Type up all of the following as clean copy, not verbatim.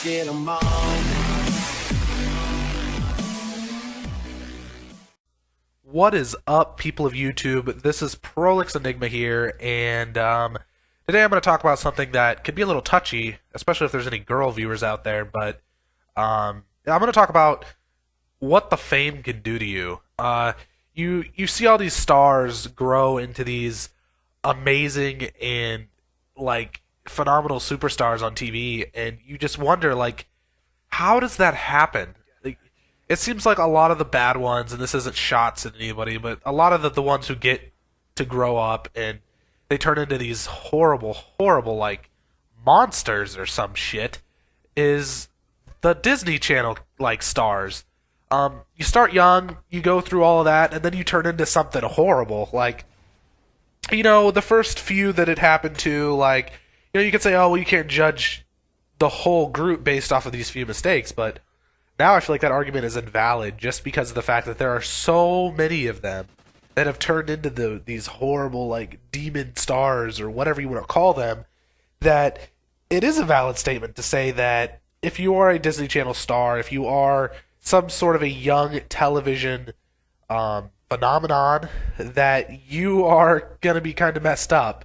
get 'em on. What is up, people of YouTube? This is Prolix Enigma here, and today I'm going to talk about something that could be a little touchy, especially if there's any girl viewers out there, but I'm going to talk about what the fame can do to you. You see all these stars grow into these amazing and, like, phenomenal superstars on TV, and you just wonder, like, how does that happen? It seems like a lot of the bad ones, and this isn't shots at anybody, but a lot of the ones who get to grow up and they turn into these horrible, like, monsters or some shit, is the Disney Channel, like, stars. You start young, you go through all of that, and then you turn into something horrible. Like, the first few that it happened to, like, you could say, oh, well, you can't judge the whole group based off of these few mistakes, but now I feel like that argument is invalid just because of the fact that there are so many of them that have turned into these horrible, like, demon stars or whatever you want to call them, that it is a valid statement to say that if you are a Disney Channel star, if you are some sort of a young television phenomenon, that you are going to be kind of messed up,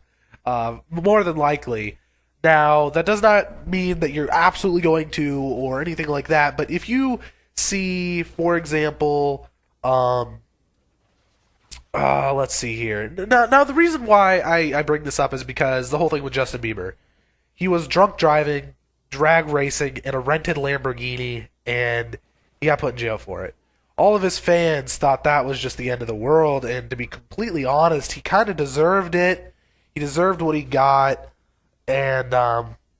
more than likely. Now, that does not mean that you're absolutely going to or anything like that, but if you see, for example, let's see here. Now, the reason why I bring this up is because the whole thing with Justin Bieber. He was drunk driving, drag racing in a rented Lamborghini, and he got put in jail for it. All of his fans thought that was just the end of the world, and to be completely honest, he kind of deserved it. He deserved what he got. And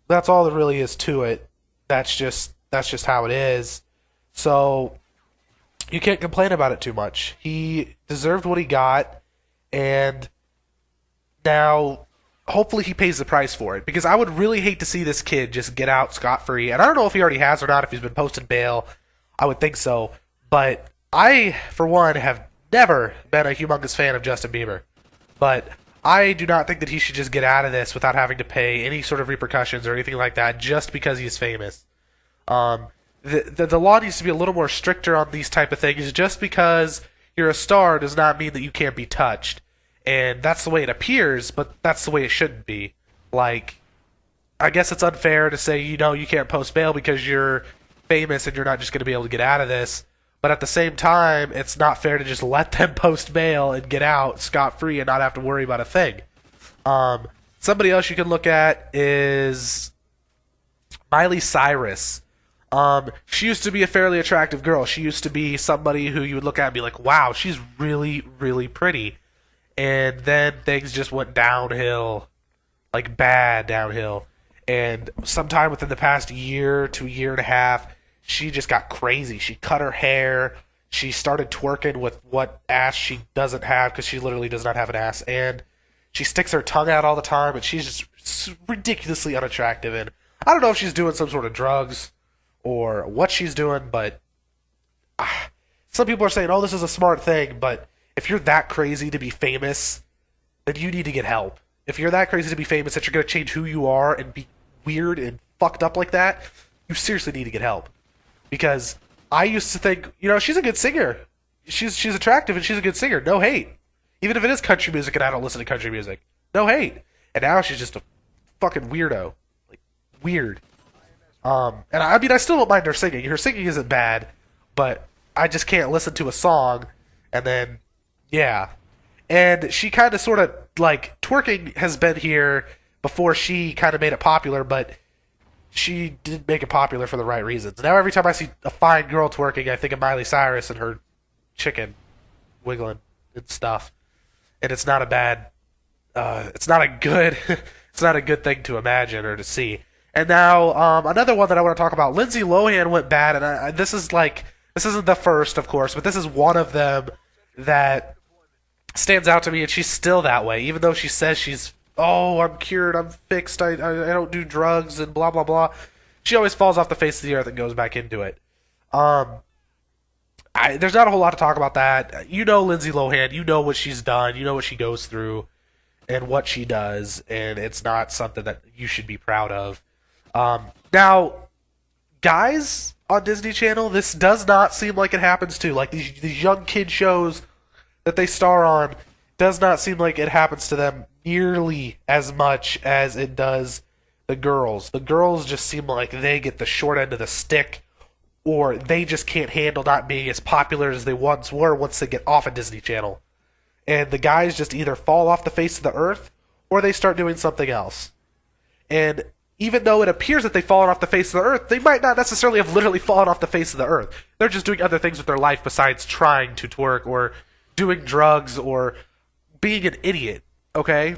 that's all there really is to it. That's just how it is. So you can't complain about it too much. He deserved what he got, and now hopefully he pays the price for it. Because I would really hate to see this kid just get out scot-free. And I don't know if he already has or not, if he's been posted bail. I would think so. But I, for one, have never been a humongous fan of Justin Bieber. But I do not think that he should just get out of this without having to pay any sort of repercussions or anything like that just because he's famous. The law needs to be a little more stricter on these type of things. Just because you're a star does not mean that you can't be touched. And that's the way it appears, but that's the way it shouldn't be. Like, I guess it's unfair to say, you can't post bail because you're famous and you're not just going to be able to get out of this. But at the same time, it's not fair to just let them post bail and get out scot-free and not have to worry about a thing. Somebody else you can look at is Miley Cyrus. She used to be a fairly attractive girl. She used to be somebody who you would look at and be like, wow, she's really, really pretty. And then things just went downhill, like bad downhill. And sometime within the past year to year and a half, she just got crazy. She cut her hair. She started twerking with what ass she doesn't have because she literally does not have an ass. And she sticks her tongue out all the time, and she's just ridiculously unattractive. And I don't know if she's doing some sort of drugs or what she's doing, but some people are saying, oh, this is a smart thing. But if you're that crazy to be famous, then you need to get help. If you're that crazy to be famous that you're going to change who you are and be weird and fucked up like that, you seriously need to get help. Because I used to think, she's a good singer. She's attractive and she's a good singer. No hate. Even if it is country music and I don't listen to country music. No hate. And now she's just a fucking weirdo. Like, weird. And I still don't mind her singing. Her singing isn't bad, but I just can't listen to a song and then, yeah. And she kind of sort of, like, twerking has been here before she kind of made it popular, but she didn't make it popular for the right reasons. Now every time I see a fine girl twerking, I think of Miley Cyrus and her chicken wiggling and stuff. And it's not a bad, it's not a good thing to imagine or to see. And now another one that I want to talk about, Lindsay Lohan went bad, and this isn't the first, of course, but this is one of them that stands out to me, and she's still that way, even though she says she's, oh, I'm cured, I'm fixed, I don't do drugs, and blah, blah, blah. She always falls off the face of the earth and goes back into it. There's not a whole lot to talk about that. You know Lindsay Lohan, you know what she's done, you know what she goes through, and what she does, and it's not something that you should be proud of. Now, guys on Disney Channel, this does not seem like it happens to. Like these young kid shows that they star on, does not seem like it happens to them nearly as much as it does the girls. The girls just seem like they get the short end of the stick, or they just can't handle not being as popular as they once were once they get off of Disney Channel. And the guys just either fall off the face of the earth, or they start doing something else. And even though it appears that they've fallen off the face of the earth, they might not necessarily have literally fallen off the face of the earth. They're just doing other things with their life besides trying to twerk, or doing drugs, or being an idiot, okay?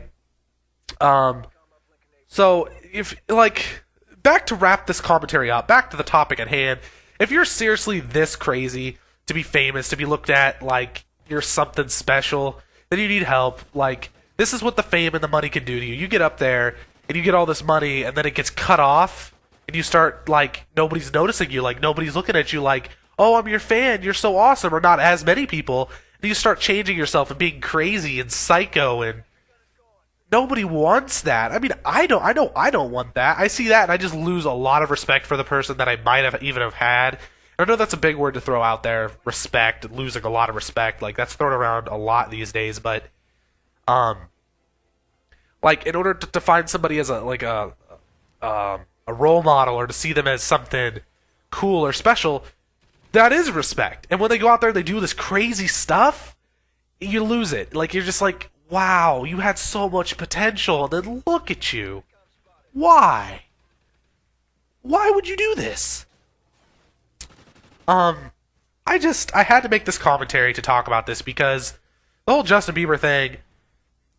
So, if, like, back to wrap this commentary up, back to the topic at hand, if you're seriously this crazy to be famous, to be looked at like you're something special, then you need help. Like, this is what the fame and the money can do to you. You get up there, and you get all this money, and then it gets cut off, and you start, like, nobody's noticing you, like, nobody's looking at you like, oh, I'm your fan, you're so awesome, or not as many people, and you start changing yourself and being crazy and psycho, and nobody wants that. I mean, I know I don't want that. I see that, and I just lose a lot of respect for the person that I might have even have had. I know that's a big word to throw out there, respect, losing a lot of respect, like, that's thrown around a lot these days, but, like, in order to find somebody as a role model, or to see them as something cool or special, that is respect. And when they go out there and they do this crazy stuff, you lose it. Like, you're just like, wow, you had so much potential, and then look at you. Why? Why would you do this? I had to make this commentary to talk about this because the whole Justin Bieber thing,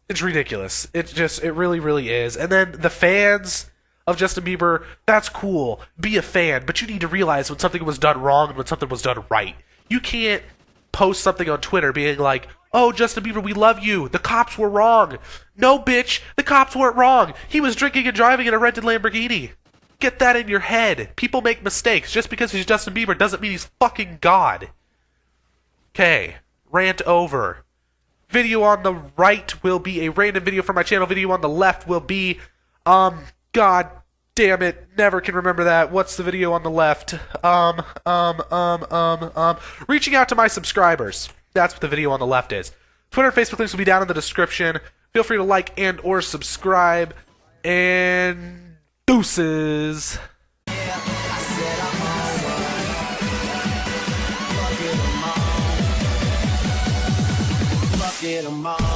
it's ridiculous. It really, really is. And then the fans of Justin Bieber, that's cool. Be a fan, but you need to realize when something was done wrong and when something was done right. You can't post something on Twitter being like, oh, Justin Bieber, we love you. The cops were wrong. No, bitch, the cops weren't wrong. He was drinking and driving in a rented Lamborghini. Get that in your head. People make mistakes. Just because he's Justin Bieber doesn't mean he's fucking God. Okay, rant over. Video on the right will be a random video from my channel. Video on the left will be, God damn it, never can remember that. What's the video on the left? Reaching out to my subscribers. That's what the video on the left is. Twitter and Facebook links will be down in the description. Feel free to like and or subscribe. And deuces. Get 'em all.